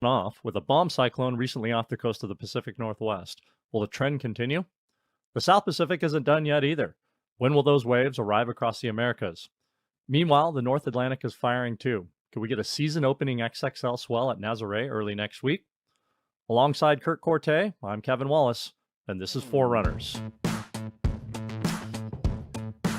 off with a bomb cyclone recently off the coast of the Pacific Northwest. Will the trend continue? The South Pacific isn't done yet either. When will those waves arrive across the Americas? Meanwhile, the North Atlantic is firing too. Could we get a season opening XXL swell at Nazare early next week? Alongside Korte, I'm Kevin Wallis, and this is Forerunners.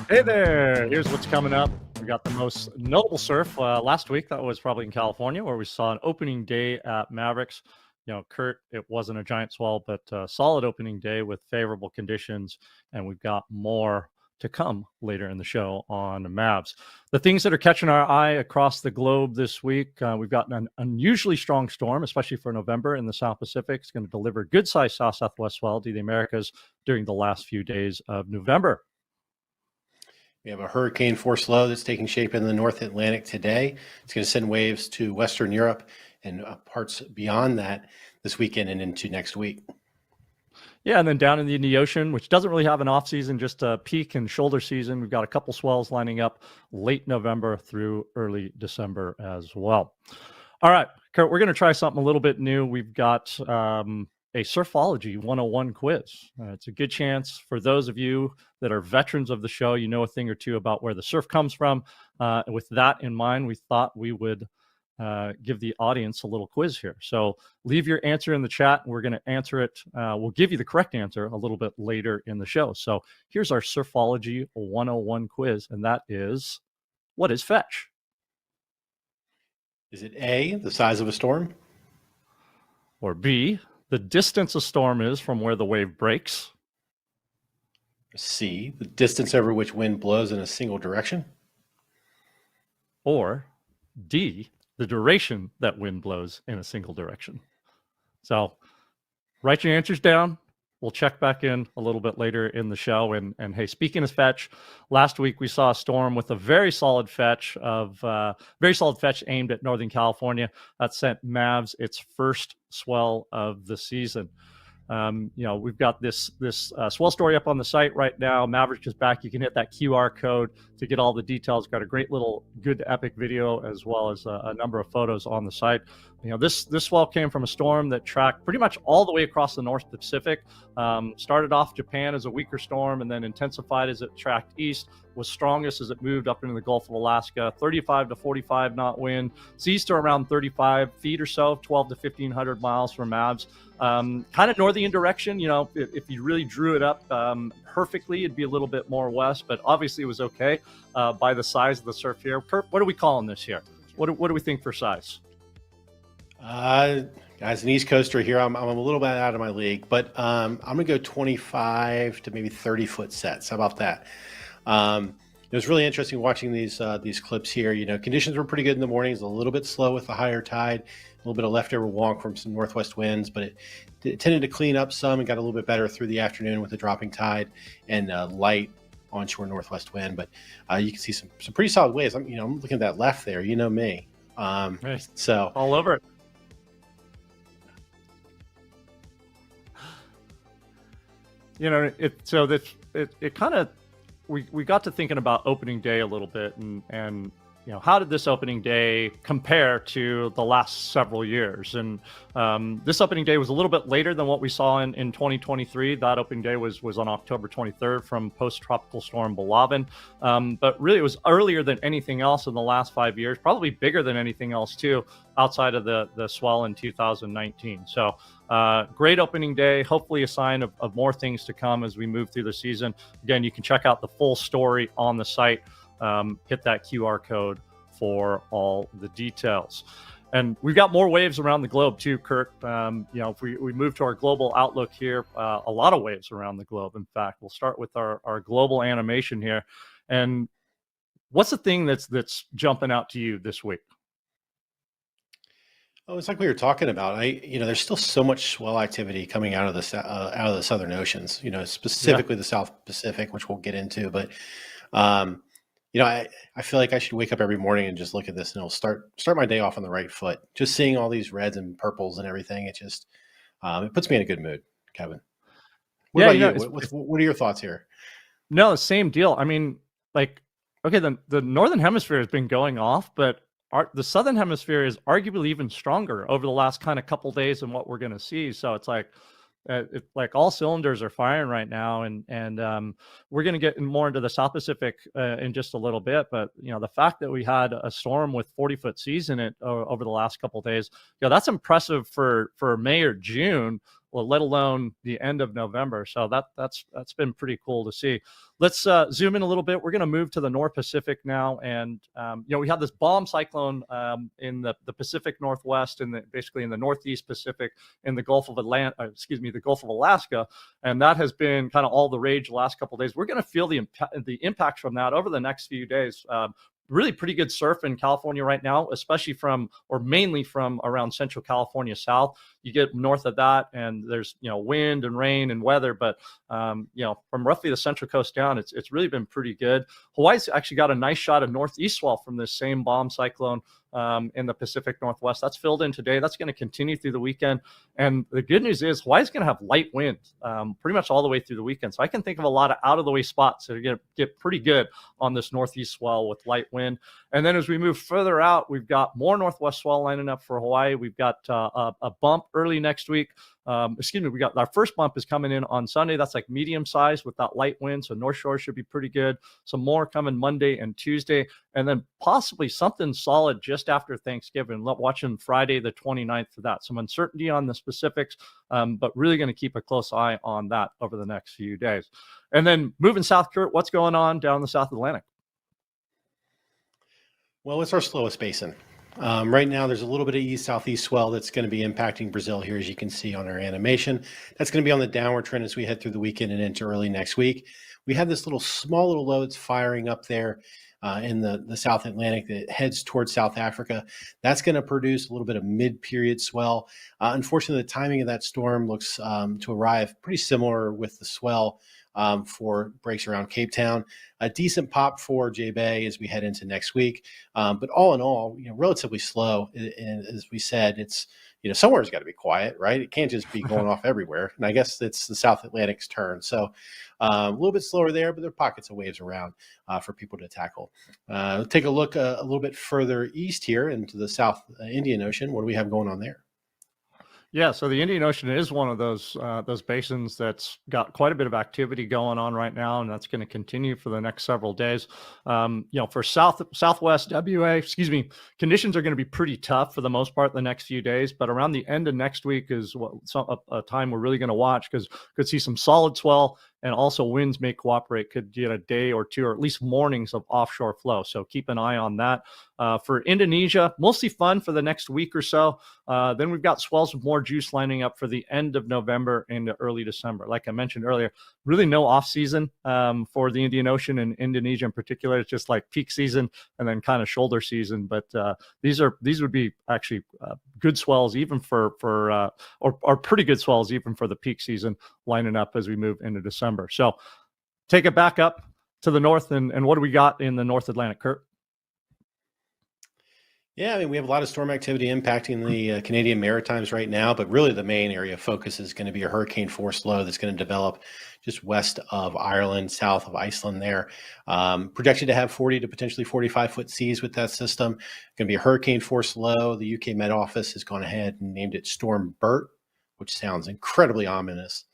Hey there, here's what's coming up. We got the most notable surf last week. That was probably in California, where we saw an opening day at Mavericks. Kurt, it wasn't a giant swell, but a solid opening day with favorable conditions. And we've got more to come later in the show on Mavs. The things that are catching our eye across the globe this week, we've got an unusually strong storm, especially for November in the South Pacific. It's going to deliver good-sized south-southwest swell to the Americas during the last few days of November. We have a hurricane force low that's taking shape in the North Atlantic today. It's going to send waves to Western Europe and parts beyond that this weekend and into next week. Yeah, and then down in the Indian Ocean, which doesn't really have an off season, just a peak and shoulder season. We've got a couple swells lining up late November through early December as well. All right, Kurt, we're going to try something a little bit new. We've got a Surfology 101 quiz. It's a good chance for those of you that are veterans of the show, you know a thing or two about where the surf comes from. With that in mind, we thought we would give the audience a little quiz here. So leave your answer in the chat. We're going to answer it. We'll give you the correct answer a little bit later in the show. So here's our Surfology 101 quiz, and that is, what is fetch? Is it A, the size of a storm? Or B, the distance a storm is from where the wave breaks? C, the distance over which wind blows in a single direction? Or D, the duration that wind blows in a single direction? So write your answers down. We'll check back in a little bit later in the show. And hey, speaking of fetch, last week we saw a storm with a very solid fetch aimed at Northern California that sent Mavs its first swell of the season. We've got this swell story up on the site right now. Maverick is back. You can hit that QR code to get all the details. Got a great little good epic video as well as a number of photos on the site. This swell came from a storm that tracked pretty much all the way across the North Pacific. Started off Japan as a weaker storm and then intensified as it tracked east. Was strongest as it moved up into the Gulf of Alaska. 35 to 45 knot wind. Seas to around 35 feet or so, 12 to 1,500 miles from Mavs. Kind of northern direction. If you really drew it up perfectly, it'd be a little bit more west, but obviously it was okay by the size of the surf here. Kurt, what are we calling this here? What do we think for size? As an East Coaster here, I'm a little bit out of my league, but I'm going to go 25 to maybe 30 foot sets. How about that? It was really interesting watching these clips here. Conditions were pretty good in the mornings, a little bit slow with the higher tide, a little bit of leftover wonk from some northwest winds, but it tended to clean up some and got a little bit better through the afternoon with the dropping tide and light onshore northwest wind. But you can see some pretty solid waves. I'm looking at that left there. You know me. Nice. So all over it. It kind of, we got to thinking about opening day a little bit and how did this opening day compare to the last several years? And this opening day was a little bit later than what we saw in 2023. That opening day was on October 23rd from post-tropical storm Bolavin. But really it was earlier than anything else in the last 5 years, probably bigger than anything else too, outside of the swell in 2019. So great opening day, hopefully a sign of more things to come as we move through the season. Again, you can check out the full story on the site. Hit that QR code for all the details. And we've got more waves around the globe too, Kurt. If we move to our global outlook here, a lot of waves around the globe. In fact, we'll start with our global animation here. And what's the thing that's jumping out to you this week? Oh, it's like we were talking about. There's still so much swell activity coming out of the southern oceans. Specifically the South Pacific, which we'll get into. But I feel like I should wake up every morning and just look at this, and it'll start my day off on the right foot. Just seeing all these reds and purples and everything, it just it puts me in a good mood, Kevin. What about you? What are your thoughts here? No, same deal. I mean, okay, the Northern Hemisphere has been going off, but the Southern Hemisphere is arguably even stronger over the last kind of couple days than what we're going to see. So it's like all cylinders are firing right now, and we're going to get more into the South Pacific in just a little bit. But the fact that we had a storm with 40-foot seas in it over the last couple of days, that's impressive for May or June, well, let alone the end of November. So that's been pretty cool to see. Let's zoom in a little bit. We're going to move to the North Pacific now, and we have this bomb cyclone in the Pacific Northwest and basically in the Northeast Pacific in the Gulf of the Gulf of Alaska, and that has been kind of all the rage the last couple of days. We're going to feel the impact from that over the next few days. Really pretty good surf in California right now, especially mainly from around Central California south. You get north of that and there's, wind and rain and weather, but, from roughly the Central Coast down, it's really been pretty good. Hawaii's actually got a nice shot of northeast swell from this same bomb cyclone in the Pacific Northwest. That's filled in today. That's going to continue through the weekend. And the good news is Hawaii's going to have light winds pretty much all the way through the weekend. So I can think of a lot of out-of-the-way spots that are going to get pretty good on this northeast swell with light wind. And then as we move further out, we've got more northwest swell lining up for Hawaii. We've got a bump early next week. We got our first bump is coming in on Sunday. That's like medium size with that light wind. So North Shore should be pretty good. Some more coming Monday and Tuesday, and then possibly something solid just after Thanksgiving. Watching Friday the 29th for that. Some uncertainty on the specifics, but really going to keep a close eye on that over the next few days. And then moving south, Kurt, what's going on down the South Atlantic? Well, it's our slowest basin. Right now, there's a little bit of east-southeast swell that's going to be impacting Brazil here, as you can see on our animation. That's going to be on the downward trend as we head through the weekend and into early next week. We have this small little low that's firing up there in the South Atlantic that heads towards South Africa. That's going to produce a little bit of mid-period swell. Unfortunately, the timing of that storm looks to arrive pretty similar with the swell for breaks around Cape Town. A decent pop for J-Bay as we head into next week. But all in all, relatively slow. And as we said, it's, somewhere's got to be quiet, right? It can't just be going off everywhere. And I guess it's the South Atlantic's turn. So a little bit slower there, but there are pockets of waves around for people to tackle. Take a look a little bit further east here into the South Indian Ocean. What do we have going on there? Yeah, so the Indian Ocean is one of those basins that's got quite a bit of activity going on right now, and that's going to continue for the next several days. For Southwest WA, conditions are going to be pretty tough for the most part the next few days. But around the end of next week is a time we're really going to watch, because could see some solid swell, and also winds may cooperate. Could get a day or two, or at least mornings of offshore flow. So keep an eye on that. For Indonesia, mostly fun for the next week or so. Then we've got swells with more juice lining up for the end of November into early December. Like I mentioned earlier, really no off season for the Indian Ocean and Indonesia in particular. It's just like peak season and then kind of shoulder season. But these would be actually good swells even or pretty good swells even for the peak season lining up as we move into December. So take it back up to the north, and what do we got in the North Atlantic, Kurt? Yeah, we have a lot of storm activity impacting the Canadian Maritimes right now, but really the main area of focus is going to be a hurricane force low that's going to develop just west of Ireland, south of Iceland there. Projected to have 40 to potentially 45-foot seas with that system. Going to be a hurricane force low. The UK Met Office has gone ahead and named it Storm Bert, which sounds incredibly ominous.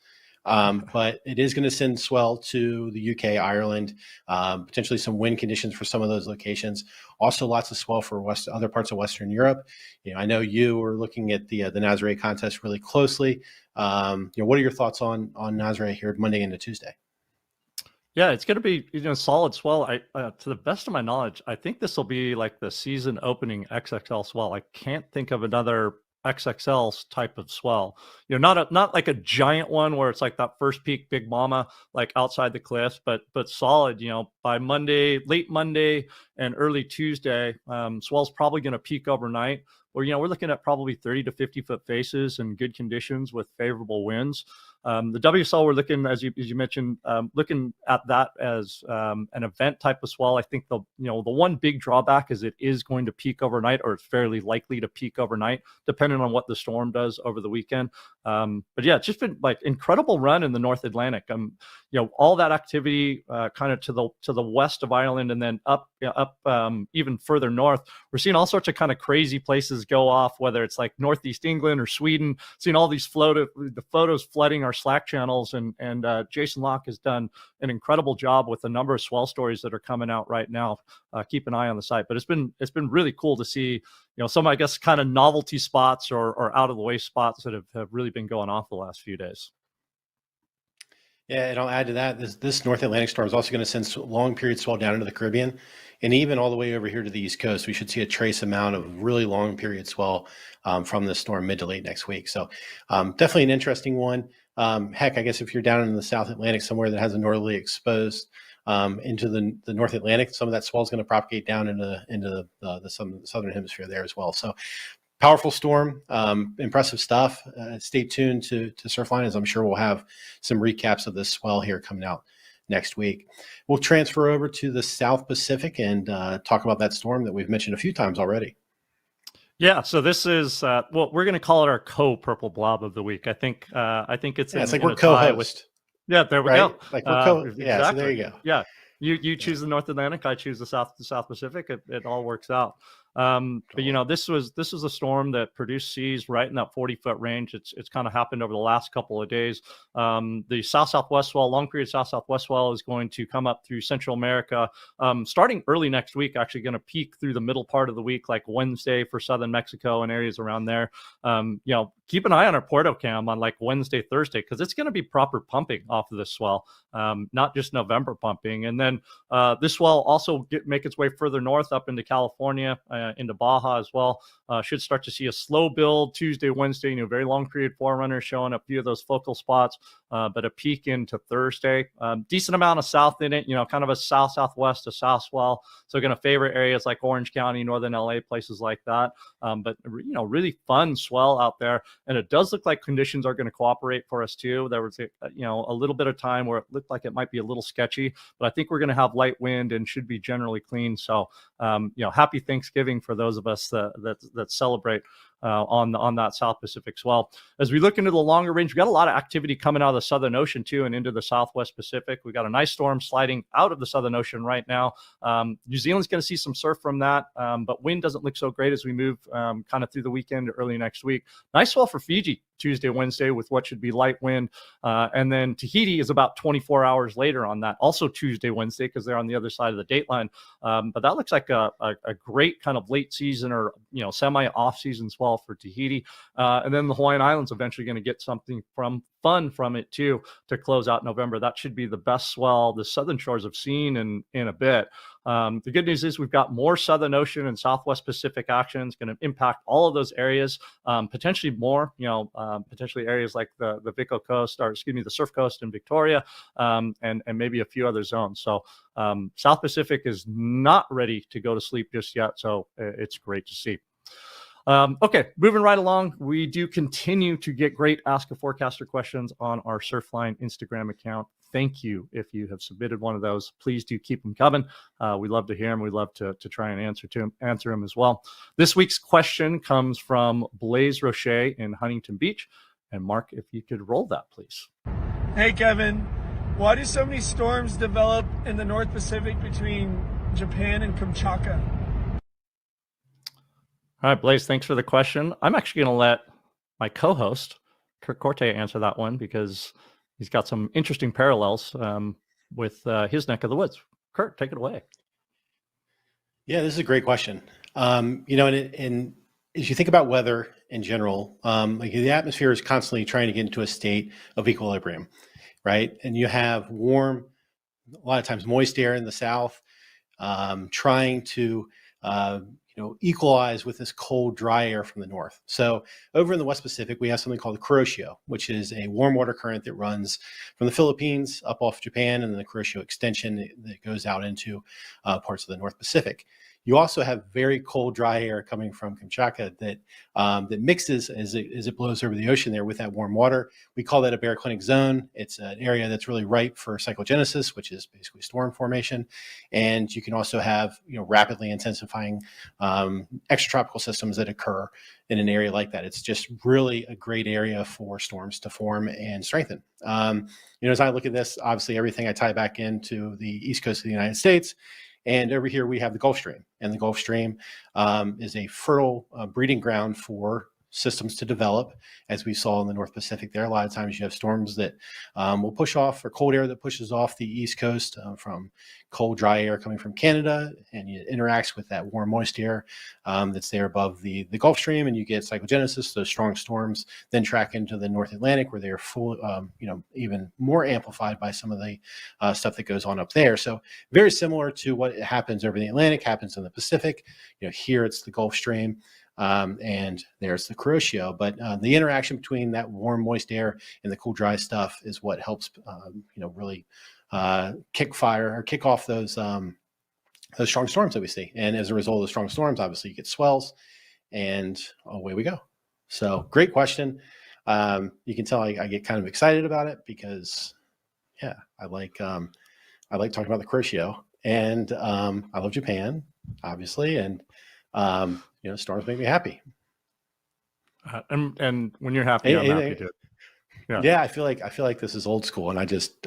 But it is going to send swell to the UK, Ireland, potentially some wind conditions for some of those locations. Also, lots of swell for other parts of Western Europe. I know you were looking at the Nazare contest really closely. What are your thoughts on Nazare here Monday into Tuesday? Yeah, it's going to be solid swell. To the best of my knowledge, I think this will be like the season opening XXL swell. I can't think of another XXL type of swell, not like a giant one where it's like that first peak big mama like outside the cliffs, but solid. By Monday, late Monday and early Tuesday, swell's probably going to peak overnight. Or we're looking at probably 30 to 50 foot faces and good conditions with favorable winds. The WSL, we're looking, as you mentioned, looking at that as an event type of swell. I think the one big drawback is it is going to peak overnight, or it's fairly likely to peak overnight, depending on what the storm does over the weekend. But yeah, it's just been like incredible run in the North Atlantic. All that activity kind of to the west of Ireland, and then up even further north. We're seeing all sorts of kind of crazy places go off, whether it's like Northeast England or Sweden. Seeing all these the photos flooding our Slack channels, and Jason Locke has done an incredible job with a number of swell stories that are coming out right now. Keep an eye on the site, but it's been really cool to see some, I guess, kind of novelty spots or out of the way spots that have really been going off the last few days. Yeah, and I'll add to that, this North Atlantic storm is also going to send long period swell down into the Caribbean, and even all the way over here to the East Coast. We should see a trace amount of really long period swell from this storm mid to late next week. So definitely an interesting one. Heck, I guess if you're down in the South Atlantic somewhere that has a northerly exposed into the North Atlantic, some of that swell is going to propagate down into the Southern Hemisphere there as well. So powerful storm, impressive stuff. Stay tuned to Surfline, as I'm sure we'll have some recaps of this swell here coming out next week. We'll transfer over to the South Pacific and talk about that storm that we've mentioned a few times already. Yeah, so this is we're going to call it our Purple Blob of the week. I think it's it's like we're co-host. Yeah, there we go. Like we're yeah, exactly. so there you go. Yeah, you choose the North Atlantic, I choose the South Pacific. It all works out. But this was a storm that produced seas right in that 40-foot range. It's kind of happened over the last couple of days. The south-southwest swell, long period south-southwest swell, is going to come up through Central America, starting early next week. Actually, going to peak through the middle part of the week, like Wednesday for southern Mexico and areas around there. Keep an eye on our Puerto cam on like Wednesday, Thursday, because it's going to be proper pumping off of this swell, not just November pumping. And then this swell also make its way further north up into California, into Baja as well. Should start to see a slow build Tuesday, Wednesday, very long period Forerunners showing a few of those focal spots, but a peak into Thursday. Decent amount of south in it, kind of a south-southwest to south swell. So going to favor areas like Orange County, Northern LA, places like that. But really fun swell out there. And it does look like conditions are going to cooperate for us too. There was a little bit of time where it looked like it might be a little sketchy, but I think we're going to have light wind and should be generally clean. So happy Thanksgiving for those of us that celebrate on that South Pacific swell. As we look into the longer range, we got a lot of activity coming out of the Southern Ocean too, and into the Southwest Pacific. We got a nice storm sliding out of the Southern Ocean right now. New Zealand's going to see some surf from that, but wind doesn't look so great as we move kind of through the weekend, early next week. Nice swell for Fiji Tuesday, Wednesday with what should be light wind. And then Tahiti is about 24 hours later on that, also Tuesday, Wednesday, because they're on the other side of the date line. But that looks like a great kind of late season or semi off season swell for Tahiti. And then the Hawaiian Islands eventually going to get something fun from it too to close out November. That should be the best swell the Southern Shores have seen in a bit. The good news is we've got more Southern Ocean and Southwest Pacific action. It's going to impact all of those areas, potentially more, potentially areas like the Vico Coast, or excuse me, the Surf Coast in Victoria, and maybe a few other zones. So South Pacific is not ready to go to sleep just yet. So it's great to see. Okay, moving right along, we do continue to get great Ask a Forecaster questions on our Surfline Instagram account. Thank you if you have submitted one of those. Please do keep them coming. We love to hear them. We love to try and answer them as well. This week's question comes from Blaise Rocher in Huntington Beach. And Mark, if you could roll that, please. Hey, Kevin. Why do so many storms develop in the North Pacific between Japan and Kamchatka? All right, Blaise, thanks for the question. I'm actually going to let my co-host, Korte, answer that one because he's got some interesting parallels with his neck of the woods. Kurt, take it away. Yeah, this is a great question. And as you think about weather in general, like the atmosphere is constantly trying to get into a state of equilibrium, right? And you have warm, a lot of times moist air in the south, trying to equalize with this cold, dry air from the north. So over in the West Pacific, we have something called the Kuroshio, which is a warm water current that runs from the Philippines up off Japan, and then the Kuroshio extension that goes out into parts of the North Pacific. you also have very cold, dry air coming from Kamchatka that mixes as it blows over the ocean there with that warm water. We call that a baroclinic zone. It's an area that's really ripe for cyclogenesis, which is basically storm formation. And you can also have rapidly intensifying extratropical systems that occur in an area like that. It's just really a great area for storms to form and strengthen. As I look at this, obviously everything I tie back into the east coast of the United States. And over here we have the Gulf Stream. And the Gulf Stream is a fertile breeding ground for systems to develop, as we saw in the North Pacific there. A lot of times you have storms that will push off, or cold air that pushes off the east coast from cold, dry air coming from Canada, and it interacts with that warm, moist air that's there above the Gulf Stream, and you get cyclogenesis. Those strong storms then track into the North Atlantic, where they're full, even more amplified by some of the stuff that goes on up there. So very similar to what happens over the Atlantic, happens in the Pacific. Here it's the Gulf Stream. And there's the Kuroshio, but the interaction between that warm, moist air and the cool, dry stuff is what helps, really kick off those strong storms that we see. And as a result of the strong storms, obviously you get swells, and away we go. So great question. You can tell I get kind of excited about it because, I like talking about the Kuroshio, and I love Japan, obviously, and storms make me happy. And when you're happy, I'm happy too. Yeah, I feel like this is old school, and I just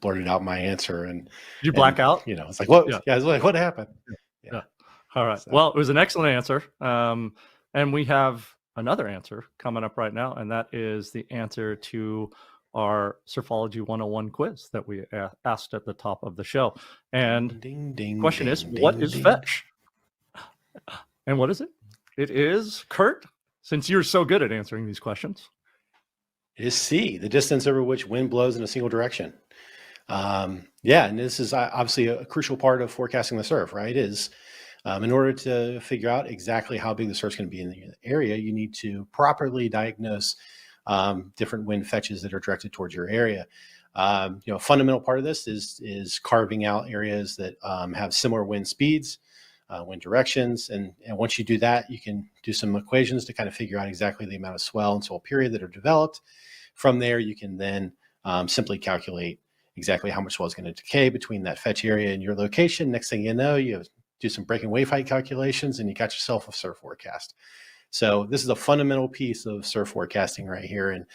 blurted out my answer, and you black out. It's like what? Yeah, it's like what happened? Yeah. All right. So. Well, it was an excellent answer, and we have another answer coming up right now, and that is the answer to our Surfology 101 quiz that we asked at the top of the show. And the question is, what is fetch? And what is it? It is, Kurt, since you're so good at answering these questions. It is C, the distance over which wind blows in a single direction. And this is obviously a crucial part of forecasting the surf, right? Is in order to figure out exactly how big the surf's going to be in the area, you need to properly diagnose different wind fetches that are directed towards your area. A fundamental part of this is carving out areas that have similar wind speeds, wind directions, and once you do that, you can do some equations to kind of figure out exactly the amount of swell and swell period that are developed. From there, you can then simply calculate exactly how much swell is going to decay between that fetch area and your location. Next thing you know, you do some breaking wave height calculations, and you got yourself a surf forecast. So this is a fundamental piece of surf forecasting right here, and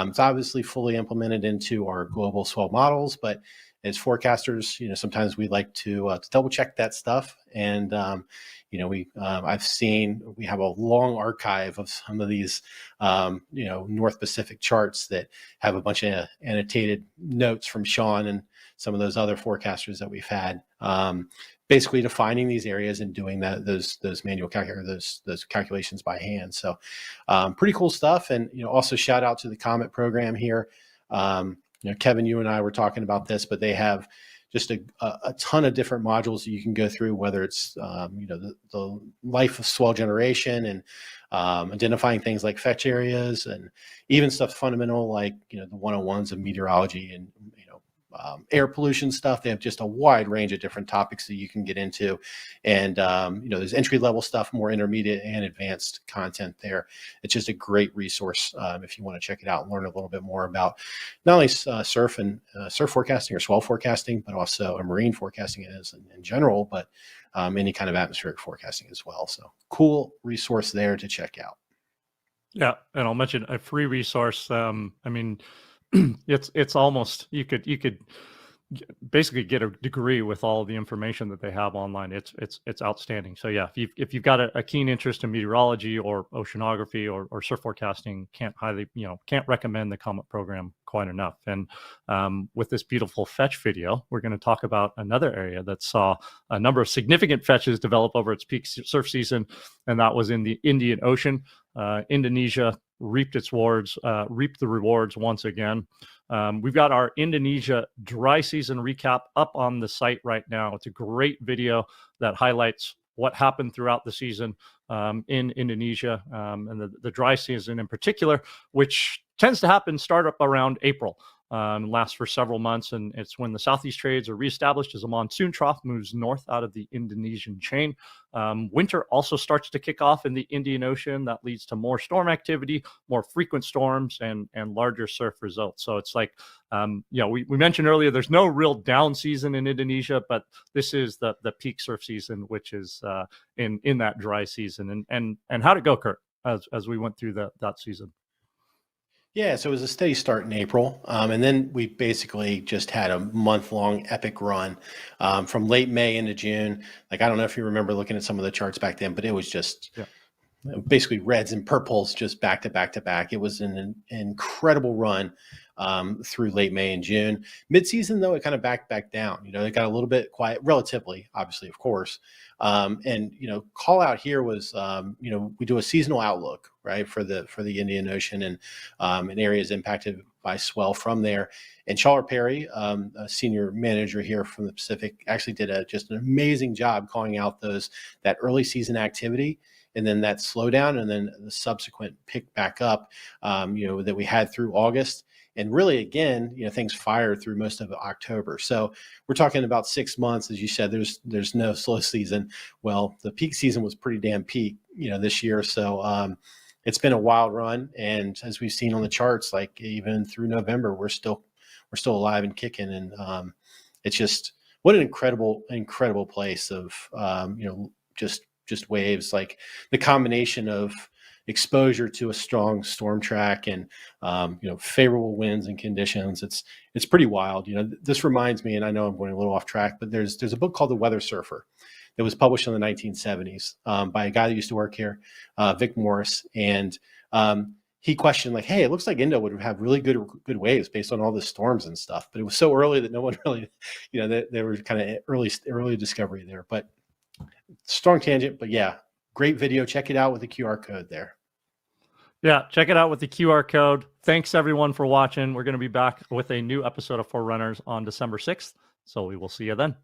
it's obviously fully implemented into our global swell models, but as forecasters, sometimes we like to double check that stuff. And, I've seen, we have a long archive of some of these, North Pacific charts that have a bunch of annotated notes from Sean and some of those other forecasters that we've had, basically defining these areas and doing those manual those calculations by hand. So pretty cool stuff. And, also shout out to the COMET program here. Kevin, you and I were talking about this, but they have just a ton of different modules that you can go through, whether it's, the life of swell generation and identifying things like fetch areas, and even stuff fundamental like, the 101s of meteorology and, air pollution stuff. They have just a wide range of different topics that you can get into. And, there's entry level stuff, more intermediate and advanced content there. It's just a great resource if you want to check it out and learn a little bit more about not only surf and surf forecasting or swell forecasting, but also marine forecasting in general, but any kind of atmospheric forecasting as well. So cool resource there to check out. Yeah. And I'll mention a free resource. It's almost, you could basically get a degree with all the information that they have online. It's outstanding. So yeah, if you've got a keen interest in meteorology or oceanography or surf forecasting, can't recommend the COMET program quite enough. And with this beautiful fetch video, we're going to talk about another area that saw a number of significant fetches develop over its peak surf season, and that was in the Indian Ocean. Indonesia reaped the rewards once again. We've got our Indonesia dry season recap up on the site right now. It's a great video that highlights what happened throughout the season in Indonesia, and the dry season in particular, which tends to start up around April. lasts for several months, and it's when the southeast trades are reestablished as a monsoon trough moves north out of the Indonesian chain. Winter also starts to kick off in the Indian Ocean. That leads to more storm activity, more frequent storms, and larger surf results. So it's like, we mentioned earlier, there's no real down season in Indonesia, but this is the peak surf season, which is in that dry season. And how'd it go, Kurt, as we went through that season? Yeah, so it was a steady start in April. And then we basically just had a month-long epic run from late May into June. Like, I don't know if you remember looking at some of the charts back then, but it was just basically reds and purples just back to back to back. It was an incredible run through late May and June. Mid-season, though, it kind of backed back down. It got a little bit quiet, relatively, obviously, of course. And call out here was we do a seasonal outlook, right, for the Indian Ocean and areas impacted by swell from there. And Charlotte Perry, a senior manager here from the Pacific, actually did just an amazing job calling out that early season activity, and then that slowdown, and then the subsequent pick back up, that we had through August. And really, again, things fired through most of October. So we're talking about 6 months, as you said. There's no slow season. Well, the peak season was pretty damn peak, this year. So it's been a wild run, and as we've seen on the charts, like even through November, we're still alive and kicking. And it's just what an incredible place of just waves, like the combination of exposure to a strong storm track and favorable winds and conditions. It's pretty wild. This reminds me, and I know I'm going a little off track, but there's a book called The Weather Surfer that was published in the 1970s by a guy that used to work here, Vic Morris, and he questioned, like, hey, it looks like Indo would have really good waves based on all the storms and stuff, but it was so early that no one really, there was kind of early discovery there. But strong tangent, but yeah, great video. Check it out with the QR code there. Yeah, check it out with the QR code. Thanks, everyone, for watching. We're going to be back with a new episode of Forerunners on December 6th, so we will see you then.